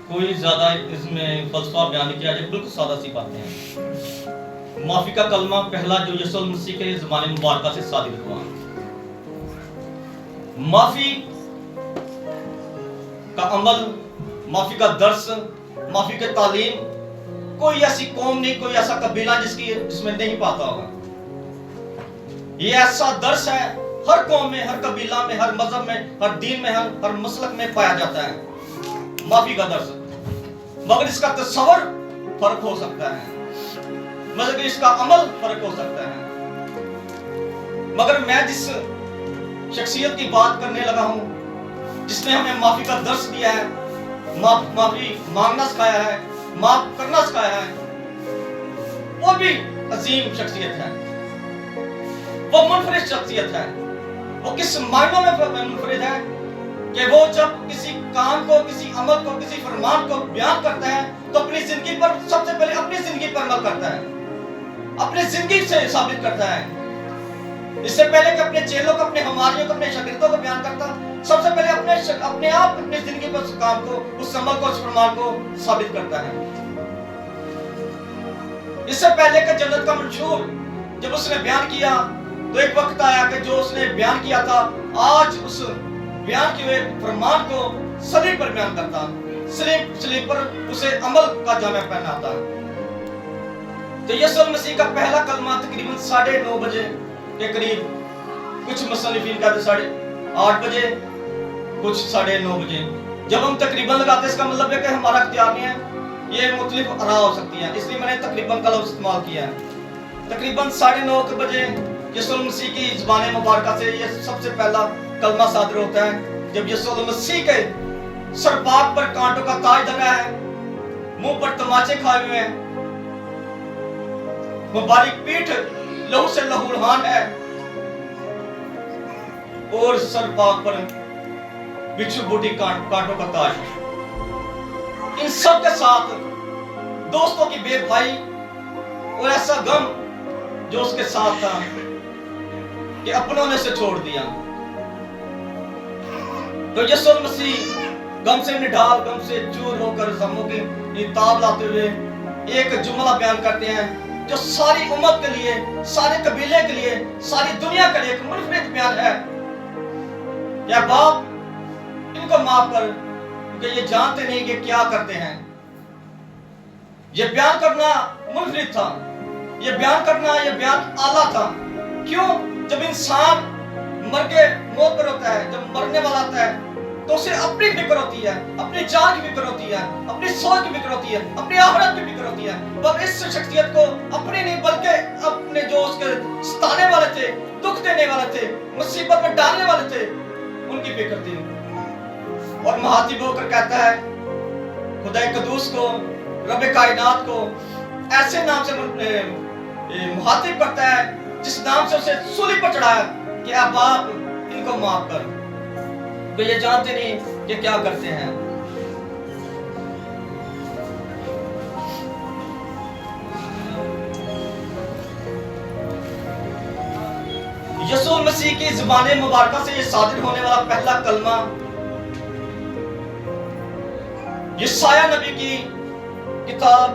कोई ज्यादा इसमें फलसफा बयान नहीं किया जाए, बिल्कुल सादा सी बातें हैं। माफी का कलमा पहला जो यीशु मसीह के ज़माने मुबारक से सादिर हुआ। माफी का अमल, माफी का दर्स, माफी के तालीम, कोई ऐसी कौम नहीं, कोई ऐसा कबीला जिसमें नहीं पाता होगा। ये ऐसा दर्स है, हर कौम में, हर कबीला में, हर मजहब में, हर दीन में, हर मसलक में पाया जाता है माफी का दर्स। मगर इसका तस्वर फर्क हो सकता है, मगर इसका अमल फर्क हो सकता है। मगर मैं जिस शख्सियत की बात करने लगा हूं, जिसने हमें माफी का दर्स दिया है, माफी मांगना सिखाया है, माफ करना सिखाया है, वो भी अजीम शख्सियत है, वो मुनफरिद शख्सियत है। वो किस मायनों में मुनफरिद है कि वो जब किसी काम को, किसी अमल को, किसी फरमान को बयान करता है तो अपनी जिंदगी पर, सबसे पहले अपनी जिंदगी पर अमल करता है, अपनी जिंदगी से साबित करता है। इससे पहले कि अपने चेलों को, अपने हमारियों को, अपने शागिर्दों को बयान करता, सबसे पहले अपने आप अपनी जिंदगी पर उस काम को, उस अमल को, उस फरमान को साबित करता है। इससे पहले कि जन्नत का मंशूर जब उसने बयान किया तो एक वक्त आया कि जो उसने बयान किया था, आज उस बयान किए हुए फरमान को सलीब पर बयान करता, सलीब पर उसे अमल का जामा पहनाता। तो यीशु मसीह का पहला कलमा तकरीबन 9:30 बजे के करीब, कुछ मुसन्निफीन कहते 8:30 बजे, कुछ 9:30 बजे, जब हम तकरीबन लगाते, इसका मतलब है कि हमारा इख्तियार नहीं है, ये मुख्तलिफ आरा हो सकती है, इसलिए मैंने तकरीबन का लफ्ज़ इस्तेमाल किया है। तकरीबन 9:30 बजे यीशु मसीह की ज़बान मुबारक से ये सबसे पहला कलमा सादर होता है, जब यीशु मसीह के सरपाक पर कांटों का ताज लगा है, मुंह पर तमाचे खाए हुए हैं, मुबारक पीठ लहू से लहूलहान है, और सरपाक पर बिच्छू बूटी कांटों का ताज है। इन सब के साथ दोस्तों की बेवफाई और ऐसा गम जो उसके साथ था कि अपनों ने उसे छोड़ दिया। तो यीशु मसीह गम से निढाल, गम से चूर होकर ज़ख्मों की ताब लाते हुए एक जुमला बयान करते हैं जो सारी उम्मत के लिए, सारे कबीले के लिए, सारी दुनिया के लिए एक मुनफरिद बयान है। क्या बाप, इनको माफ कर, क्योंकि ये जानते नहीं कि क्या करते हैं। ये बयान करना मुनफरिद था, ये बयान करना, ये बयान आला था। क्यों? जब इंसान मर के मौत पर होता है, जब मरने वाला आता है, तो उसे अपनी फिक्र होती है, अपनी जान की फिक्र होती है, अपनी सोच की फिक्र होती है, अपनी आखिरत की फिक्र होती है। पर इस शख्सियत को अपनी नहीं, बल्कि अपने जो उसके सताने वाले थे, दुख देने वाले थे, मुसीबत में डालने वाले थे, उनकी फिक्र थी। और महातिब होकर कहता है, खुदा कदूस को, रब कायनात को ऐसे नाम से मुखातिब करता है जिस नाम से उसे सूली पर चढ़ाया कि अब बाप इनको माफ कर। तो ये जानते नहीं कि क्या करते हैं। यीशु मसीह की ज़बान मुबारक से ये सादिर होने वाला पहला कलमा यशायाह नबी की किताब,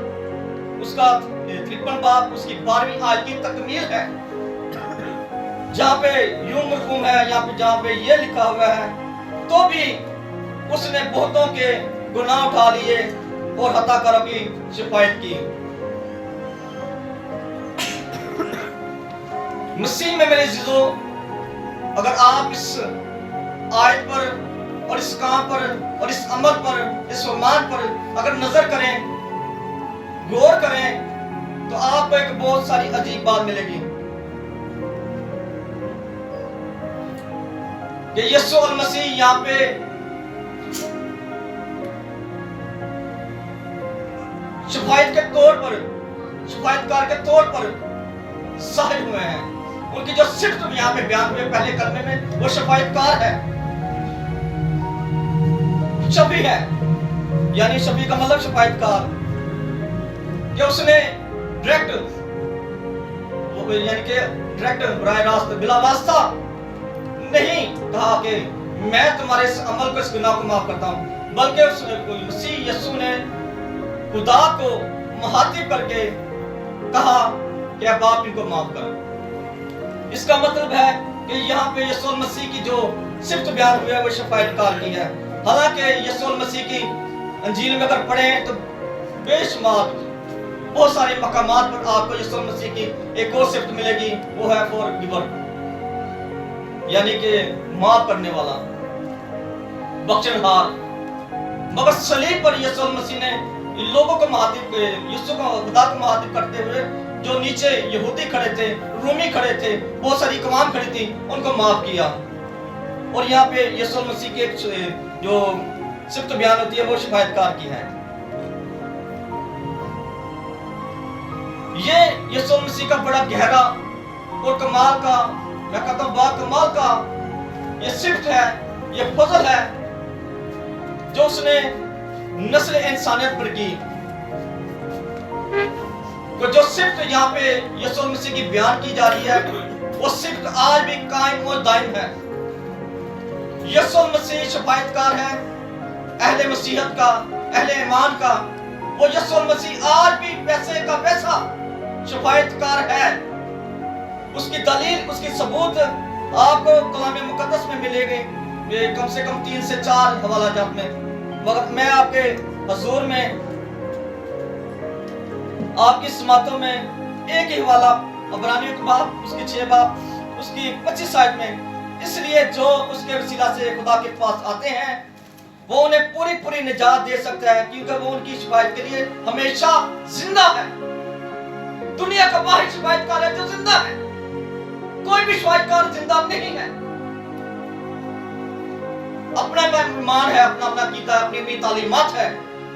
उसका 53 बाब, उसकी 12वीं आयत की तकमील है, जहां पे यूं मरकूम है, जहां पे ये लिखा हुआ है, तो भी उसने बहुतों के गुनाह उठा लिए और हत्याकारों की शिकायत की। मसीह में मेरे अज़ीज़ों, अगर आप इस आयत पर और इस काम पर और इस अमल पर, इस फरमान पर अगर नजर करें, गौर करें, तो आपको एक बहुत सारी अजीब बात मिलेगी कि यीशु मसीह यहाँ पे शफायत के तौर पर, शफायतकार के तौर पर ज़ाहिर हुए हैं। उनकी जो सिर्फ यहाँ पे बयान हुए पहले कलमे में, वो शफायतकार है, शफी है, यानी शफी का मतलब शफायतकार, कि उसने डायरेक्ट, यानी कि डायरेक्ट, बराह रास्त, बिला वास्ता नहीं कहा कि मैं तुम्हारे इस अमल को, इस गुनाह को माफ करता हूं, बल्कि उस मसीह यीशु ने खुदा को मुखातिब करके कहा कि अब आप इनको माफ करो। इसका मतलब है कि यहाँ पे यीशु मसीह की जो सिफ्त बयान हुई है वो शफायतकार की है। हालांकि यीशु मसीह की अंजील में अगर पढ़ें तो बेशुमार बहुत सारे मकामात पर आपको यीशु मसीह की एक और सिफ्त मिलेगी, वो है फॉरगिवर, यानी कि माफ करने वाला, बख्शनहार। मगर सलीब पर यीशु मसीह ने इन लोगों को यीशु को खुदा को मुखातिब करते हुए जो नीचे यहूदी खड़े थे, रूमी खड़े थे, बहुत सारी कौम खड़ी थी, उनको माफ किया। और यहाँ पे यीशु मसीह की जो सिफ्त बयान होती है वो शफायतकार की है। ये यीशु मसीह का बड़ा गहरा और कमाल का, मैं कहता हूं बाकमाल का ये सिफ्त है, ये फजल है जो उसने नस्ल इंसानियत पर की। तो जो सिफ्त यहाँ पे यीशु मसीह की बयान की जा रही है वो सिफ्त आज भी कायम और दायम है। यीशु मसीह शफायतकार है अहले मसीहत का, अहले ईमान का। वो यीशु मसीह आज भी पैसे का पैसा शफायतकार है। उसकी दलील, उसकी सबूत आपको कलाम मुकद्दस में मिलेगी, कम से कम 3 से 4 हवाला जात में। मगर मैं आपके हजूर में आपकी समातों में एक ही हवाला, इब्रानियों का बाब उसकी 6 बाब उसकी 25 आयत में, इसलिए जो उसके वसीला से खुदा के पास आते हैं वो उन्हें पूरी पूरी निजात दे सकता है, क्योंकि वो उनकी शिफायत के लिए हमेशा जिंदा है। दुनिया का वाहिद शिफायतकार है जो जिंदा है, कोई भी शिफायतकार जिंदा नहीं है। अपना ईमान है, अपना अपना कीता है, अपनी अपनी तालीमात है।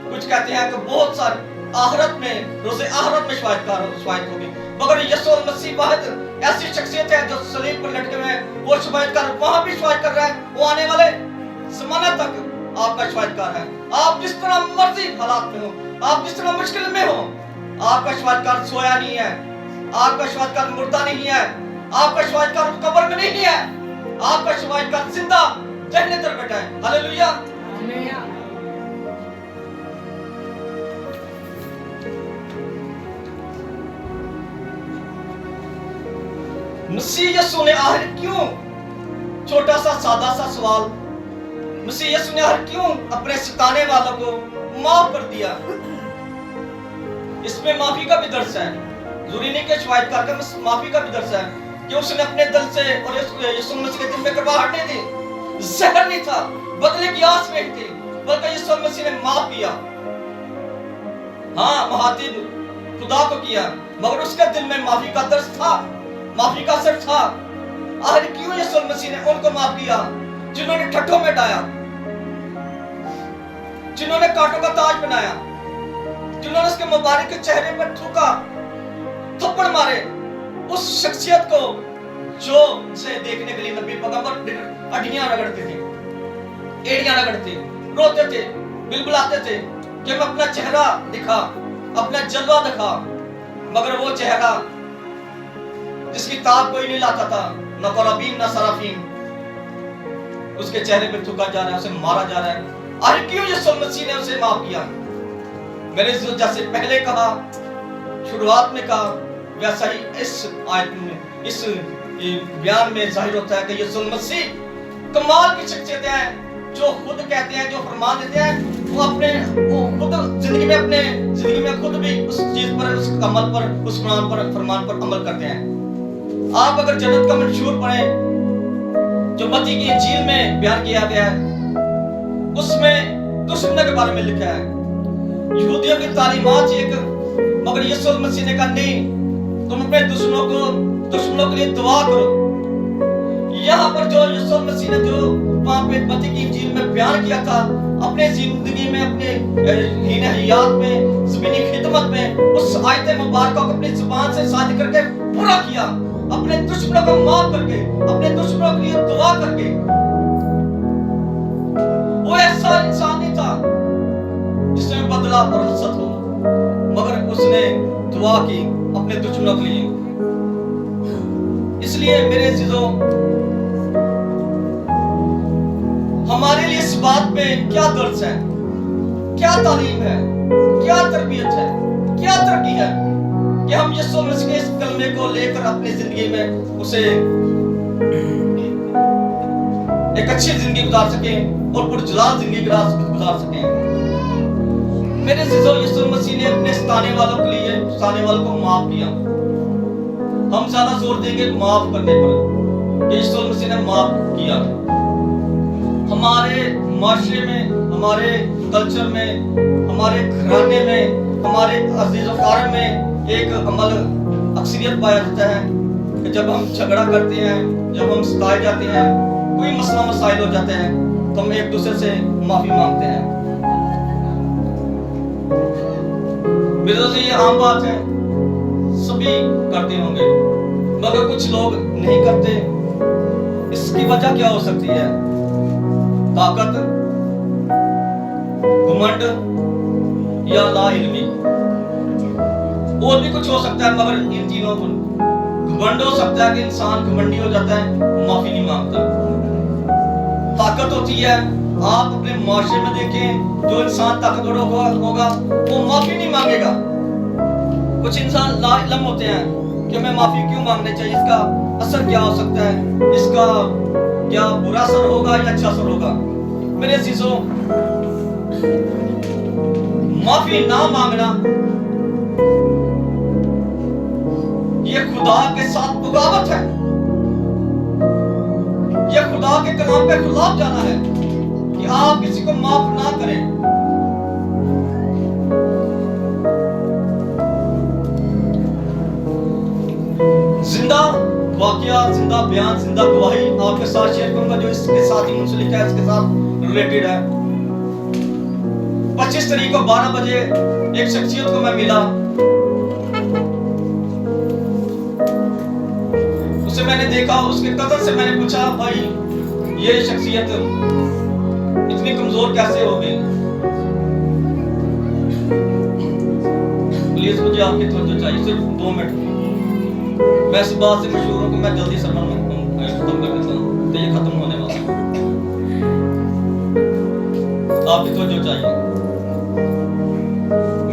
कुछ कहते हैं कि बहुत सारे आखिरत में, रोज़े आखिरत में शिफायत होगी, मगर यीशु मसीह वाहिद ऐसी शख्सियत है जो सलीब पर लटके हुए हैं, वो शिफायतकार वहां भी शिफायत कर रहा है, वो आने वाले ज़माने तक आपका शिफायतकार है। आप जिस तरह मर्जी हालात में हो, आप जिस तरह मुश्किल में हो, आपका शिफायतकार सोया नहीं है, आपका शिफायतकार मुर्दा नहीं है, आपका शिफायतकार कब्र में नहीं है, आपका शिफायतकार जिंदा दाहिने तरफ बैठा है। हालेलुया। मसीह यीशु ने आखिर क्यों, छोटा सा सादा सा सवाल, मसीह यीशु ने आखिर क्यों अपने सताने वालों को माफ कर दिया? इसमें माफी का भी दर्ज है, जरूरी नहीं कि शिफायतकार का माफी का भी दर्ज है कि उसने अपने दिल से, और यीशु मसीह के दिल में कड़वाहट नहीं थी, जहर नहीं था, बदले की आस में थी, बल्कि यीशु मसीह ने माफ किया। हाँ, मुखातिब खुदा को किया, मगर उसके दिल में माफी का दर्ज था, माफी का असर था। आखिर क्यों यीशु मसीह ने उनको माफ किया जिन्होंने ठट्ठों में डाया, जिन्होंने कांटों का ताज बनाया, जिन्होंने उसके मुबारक के चेहरे पर थूका, थप्पड़ मारे, उस शख्सियत को जो से देखने के लिए नबी पैगंबर अड़ियां रगड़ते थे, एड़ियां रगड़ते, रोते थे, बिलबिलाते थे कि मैं अपना चेहरा दिखा, अपना जलवा दिखा, मगर वो चेहरा जिसकी ताब कोई नहीं लाता था, न कराबीन न सराफीन, उसके चेहरे पे थूका जा रहा है, उसे मारा जा रहा है। आखिर क्यों यीशु मसीह ने उसे माफ किया? मैंने जैसे पहले कहा, शुरुआत में कहा, वैसा ही इस आयत में, इस बयान में जाहिर होता है कि यीशु मसीह कमाल की शख्सियत है, जो खुद कहते हैं, जो फरमान देते हैं, वो खुद जिंदगी में खुद भी उस चीज पर, उस अमल पर, उस फरमान पर अमल करते हैं। आप अगर जन्नत का मंशूर पढ़ें जो मत्ती की इंजील में बयान किया गया है, उसमें दुश्मनों के बारे में लिखा है, यहूदियों की तालीमात एक, मगर यीशु मसीह ने कहा नहीं, तुम अपने दुश्मनों के लिए दुआ करो। यहाँ पर जो यीशु मसीह ने जो वहां पे मत्ती की इंजील में बयान किया था, अपने जिंदगी में, अपने हीने हयात में, ज़मीनी खिदमत में, उस आयत मुबारक को अपनी जुबान से साझ करके पूरा किया, अपने दुश्मनों को माफ करके, अपने दुश्मनों के लिए दुआ करके। वो ऐसा इंसान नहीं था जिसमें बदला और हसद हो, मगर उसने दुआ की अपने दुश्मनों के लिए। इसलिए मेरे अजीजों, हमारे लिए इस बात में क्या दर्ज है? क्या तालीम है, क्या तरबियत है, क्या तरक्की है कि हम यीशु मसीह के इस कलमे को लेकर अपनी जिंदगी में उसे एक अच्छी जिंदगी गुजार सकें और पुरजलाल जिंदगी गुजार सकें। मेरे अजीजों, यीशु मसीह ने अपने सताने वालों के लिए सताने वालों को माफ किया। हम ज्यादा जोर देंगे माफ करने पर कि यीशु मसीह ने माफ किया। हमारे माशरे में, हमारे कल्चर में, हमारे घराने में, हमारे अजीजों कारम में एक अमल अक्सरियत पाया जाता है कि जब हम झगड़ा करते हैं, जब हम सताए जाते हैं, कोई मसला मसाइल हो जाते हैं, तो हम एक दूसरे से माफी मांगते हैं। मेरे दोस्त, ये आम बात है, सभी करते होंगे, मगर कुछ लोग नहीं करते। इसकी वजह क्या हो सकती है? ताकत, घमंड या लाइल्मी। और भी कुछ हो सकता है, मगर इन तीनों को घमंड हो सकता है कि इंसान घमंडी हो जाता है, माफी नहीं मांगता। ताकत होती है, आप अपने माशरे में देखें, जो इंसान ताकतवर होगा वो माफी नहीं मांगेगा। कुछ इंसान लाइल्म होते हैं कि हमें माफी क्यों मांगनी चाहिए, इसका असर क्या हो सकता है, इसका क्या बुरा असर होगा या अच्छा असर होगा। मेरे अजीजों, माफी ना मांगना ये खुदा के साथ बगावत है, ये खुदा के कलाम के खिलाफ जाना है कि आप किसी को माफ ना करें। जिंदा वाकया, जिंदा बयान, जिंदा गवाही आपके साथ शेयर करूंगा जो इसके साथ ही मुझसे लिखा है, इसके साथ रिलेटेड है। 25 तारीख को 12 बजे एक शख्सियत को मैं मिला। उसे मैंने देखा, उसके कदर से मैंने पूछा, भाई ये शख्सियत इतनी कमजोर कैसे हो गई? प्लीज मुझे आपकी तवज्जो चाहिए, सिर्फ 2 मिनट। मैं इस बात से मशहूर हूं कि मैं जल्दी सरमन खत्म कर देता हूं, तो ये खत्म होने वाला है। आपकी तवज्जो चाहिए।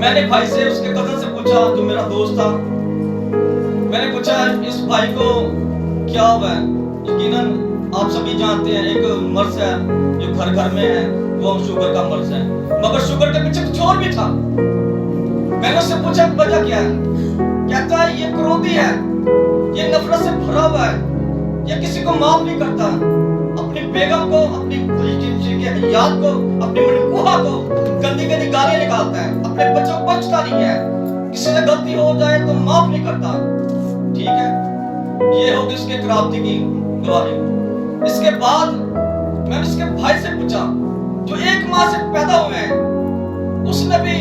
मैंने भाई से उसके कजन से पूछा, जो मेरा दोस्त था, मैंने पूछा इस भाई को क्या हुआ है? यकीनन आप सभी जानते हैं, एक मर्ज है जो घर घर में है, वो शुगर का मर्ज है, मगर शुगर के पीछे कुछ और भी था। मैंने उससे पूछा वजह क्या है? कहता है ये क्रोधी है, ये नफरत से भरा हुआ है, ये किसी को माफ नहीं करता, अपनी बेगम को, अपनी हयात को, अपनी मनकूहा को गंदी गंदी गालियां निकालता है, अपने बच्चों को बख्शता नहीं है, किसी से गलती हो जाए तो माफ नहीं करता। ठीक है, ये होगी उसके करावती की गवाही। इसके बाद मैंने इसके भाई से पूछा, जो 1 माह से पैदा हुए हैं, उसने भी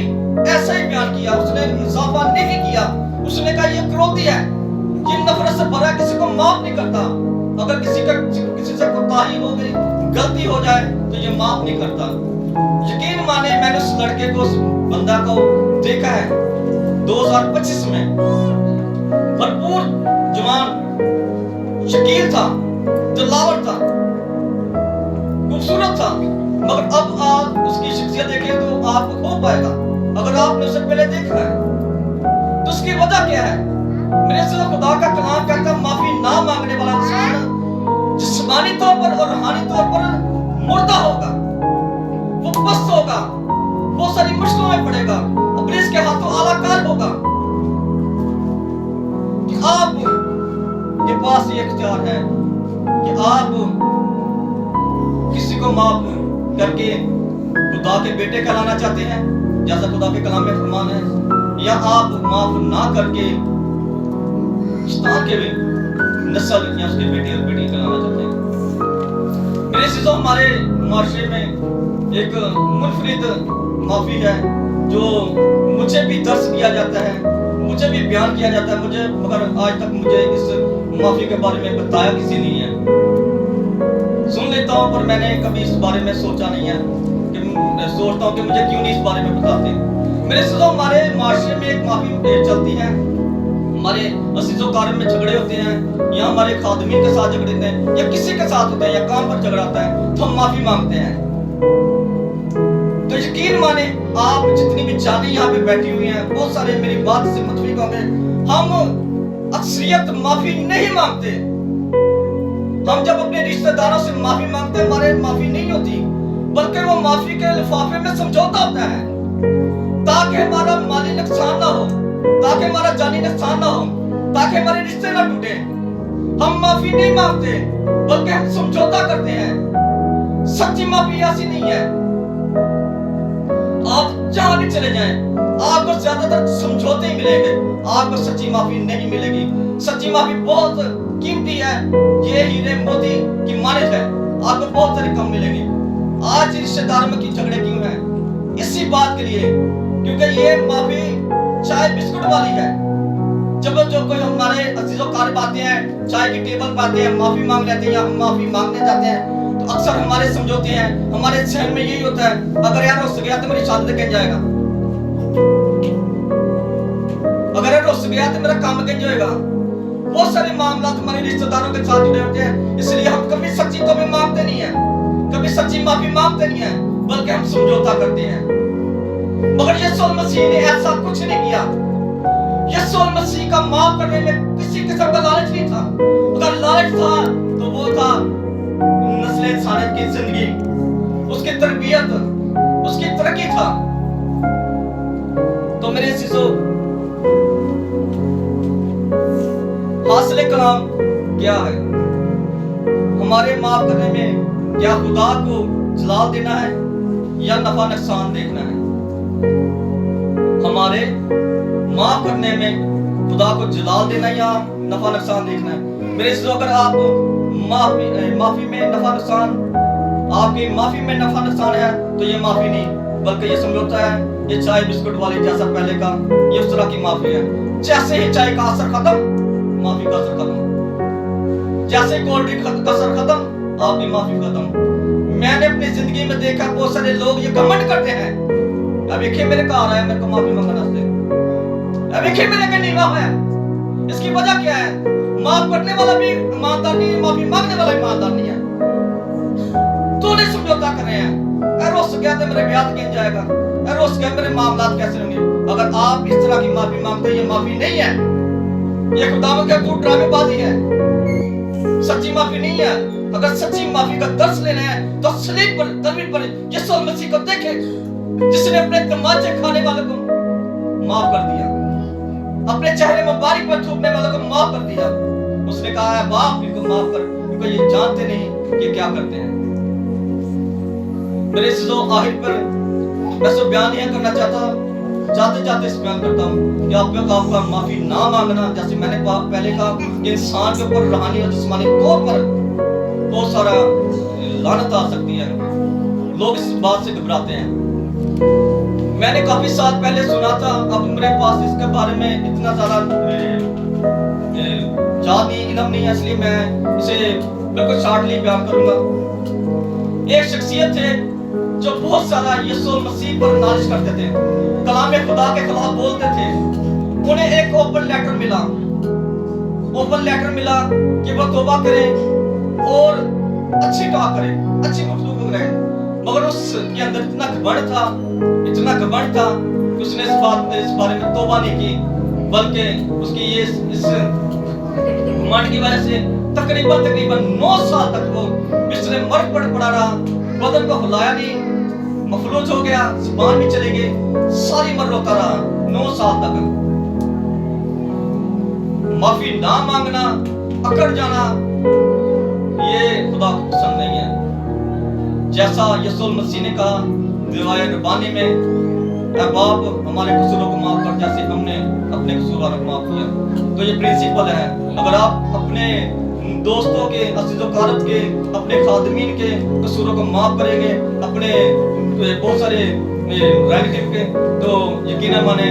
ऐसा ही बयान किया, उसने इजाफा नहीं किया। उसने कहा ये क्रोधी है, ये नफरत से भरा, किसी को माफ नहीं करता, अगर किसी से कोताही हो गई, गलती हो जाए तो ये माफ नहीं करता। यकीन माने, मैंने उस लड़के को, उस बंदा को देखा है 2025 में, भरपूर जवान, शकील था, दिलावर था, खूबसूरत था, मगर अब आप उसकी शख्सियत देखें तो आपको खो पाएगा अगर आपने उसे पहले देखा है। तो उसकी वजह क्या है? मेरे से खुदा का कलाम कहता है, माफी ना मांगने वाला इंसान जिस्मानी तौर पर और रूहानी तौर पर मुर्दा होगा, वो पस्त होगा, बहुत सारी मुश्किलों में पड़ेगा, इब्लीस के हाथों आलाकार होगा। आप के पास ये इख्तियार है कि आप किसी को माफ करके खुदा के बेटे कहलाना चाहते हैं, जैसा खुदा के कलाम में फरमान है, या आप माफ ना करके शैतान के नस्ल या उसके बेटे और बेटी कहलाना चाहते हैं। मेरे अजीजों, हमारे माशरे में एक मुनफरिद माफी है जो मुझे भी दर्ज किया जाता है, मुझे भी बयान किया जाता है, मुझे, मगर आज तक मुझे इस माफी के बारे में बताया किसी नहीं है। सुन लेता हूँ पर मैंने कभी इस बारे में सोचा नहीं है, कि सोचता हूँ कि मुझे क्यों नहीं इस बारे में बताते। मेरे अजीजों, हमारे माशरे में एक माफी चलती है, हमारे अजीजों कारम में झगड़े होते हैं, या हमारे खादमीन के साथ झगड़े होते हैं, या किसी के साथ होते हैं, या काम पर झगड़ा होता है, तो हम माफी मांगते हैं। तो यकीन माने, आप जितनी भी जाने यहाँ पे बैठी हुई हैं, बहुत सारे मेरी बात से मुतफिक होंगे, हम अक्सरियत माफी नहीं मांगते। हम जब अपने रिश्तेदारों से माफी मांगते हैं, हमारे माफी नहीं होती, बल्कि वो माफी के लिफाफे में समझौता होता है, ताकि हमारा माली नुकसान ना हो, ताकि हमारा जानी नुकसान ना हो, ताकि हमारे रिश्ते ना टूटे। हम माफी नहीं मांगते, बल्कि हम समझौता करते हैं। सच्ची माफी ऐसी नहीं है। आप जहां भी चले जाएं, आपको ज्यादातर समझौते ही मिलेंगे, आपको सच्ची माफी नहीं मिलेगी। सच्ची माफी बहुत कीमती है, ये हीरे मोती की मानिश है, आपको बहुत सारे कम मिलेंगे। आज रिश्तेदारों में की झगड़े क्यों हैं? इसी बात के लिए, क्योंकि ये माफी चाय बिस्कुट वाली है। जब जो कोई हमारे अजीजों कारब आते हैं, चाय की टेबल पर आते हैं, माफी मांग लेते हैं या हम माफी मांगने जाते हैं, तो अक्सर हमारे समझौते हैं, हमारे जहन में यही होता है, अगर यार रुस गया तो मेरी शादी कहीं जाएगा, अगर यार रुस गया तो मेरा काम कहीं जाएगा। बहुत सारे मामला हमारे रिश्तेदारों के साथ जुड़े होते हैं, इसलिए हम कभी सच्ची तो भी मांगते नहीं है, कभी सच्ची माफी मांगते नहीं है, बल्कि हम समझौता करते हैं। मगर यीशु मसीह ने ऐसा कुछ नहीं किया। यीशु मसीह का माफ करने में किसी किस्म का लालच नहीं था। अगर लालच था तो वो था नस्ल इंसानियत की जिंदगी, उसकी तरबियत, उसकी तरक्की था। तो मेरे अजीजों, हासिल कलाम क्या है? हमारे माफ करने में क्या खुदा को जलाल देना है या नफा नुकसान देखना है? हमारे माफ करने में खुदा को जलाल देना या नफा नुकसान देखना है? मेरे अजीजों, अगर आप माफी में नफा नुकसान, आपकी माफी में नफा नुकसान है, तो ये माफी नहीं, बल्कि ये समझौता है। ये चाय बिस्कुट वाली जैसा पहले का, ये उस तरह की माफी है। जैसे ही चाय का असर खत्म, माफी का असर खत्म। जैसे कोल्ड ड्रिंक का असर खत्म, आपकी माफी खत्म। मैंने अपनी जिंदगी में देखा, बहुत सारे लोग ये घमंड करते हैं, अब देखिए मेरे घर आया, मेरे को माफी मांगना से, अब देखिए मेरे के नीवा है। इसकी वजह क्या है? माफ करने वाला भी ईमानदार नहीं है, माफी मांगने वाला ईमानदार नहीं है। दोनों समझौता कर रहे हैं, रोस गया तो मेरे ब्याह कहीं जाएगा, रोस गया मेरे मामलात कैसे होंगे। अगर आप इस तरह की माफी मांगते हैं, ये माफी नहीं है, ये खुदावंद का झूठ ड्रामेबाजी है, सच्ची माफी नहीं है। अगर सच्ची माफी का दर्श लेना है तो सलीब पर, तलवार पर यीशु मसीह को देखें, जिसने अपने तमाचे खाने वालों को माफ कर दिया, अपने चेहरे मुबारक पर थूकने वालों को माफ कर दिया। उसने कहा है, बाप इनको माफ कर, क्योंकि ये जानते नहीं कि क्या करते हैं। मेरे अजीजों, आखिर पर मैं सब बयान यह करना चाहता, जाते जाते इस बयान करता हूँ कि आपका माफी ना मांगना, जैसे मैंने पहले कहा, कि इंसान के ऊपर रूहानी और जिस्मानी तौर पर बहुत सारा लानत आ सकती है। लोग इस बात से घबराते हैं। मैंने काफी साल पहले सुना था, अब मेरे पास इसके बारे में इतना ज्यादा इल्म नहीं है, इसलिए मैं इसे बिल्कुल शॉर्टली बयान करूंगा। एक शख्सियत थे जो बहुत सारा यीशु मसीह पर नालिश करते थे, कलाम खुदा के खिलाफ बोलते थे। उन्हें एक ओपन लेटर मिला कि वो तौबा करें और अच्छी दुआ करें, अच्छी गुफ्तगू करें। मगर उसके अंदर इतना घमंड था कि उसने इस बारे में तौबा नहीं की, बल्कि उसकी इस घमंड की वजह से तकरीबन 9 साल तक वो बिस्तर मर पड़ा रहा, बदन को हिलाया नहीं, मफलूज हो गया, जुबान भी चली गई, सारी उम्र रोता रहा 9 साल तक। माफी ना मांगना, अकड़ जाना, ये खुदा को पसंद नहीं है। जैसा यीशु मसीह ने कहा दिवाए रबानी में, ऐ बाप हमारे कसूरों को माफ कर जैसे हमने अपने कसूरवारों को माफ किया। तो ये प्रिंसिपल है। अगर आप अपने दोस्तों के, अजीजों कारब के, अपने खादमीन के कसूरों को माफ करेंगे, अपने बहुत सारे रिलेटिव के, तो यकीन माने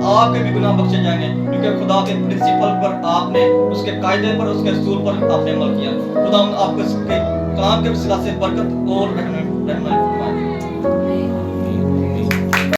आपके भी गुनाह बख्शे जाएंगे, क्योंकि खुदा के प्रिंसिपल पर आपने, उसके कायदे पर, उसके रसूल पर आपने अमल किया। खुदा आपको कलाम के वसीला से बरकत और रहमत फरमाए।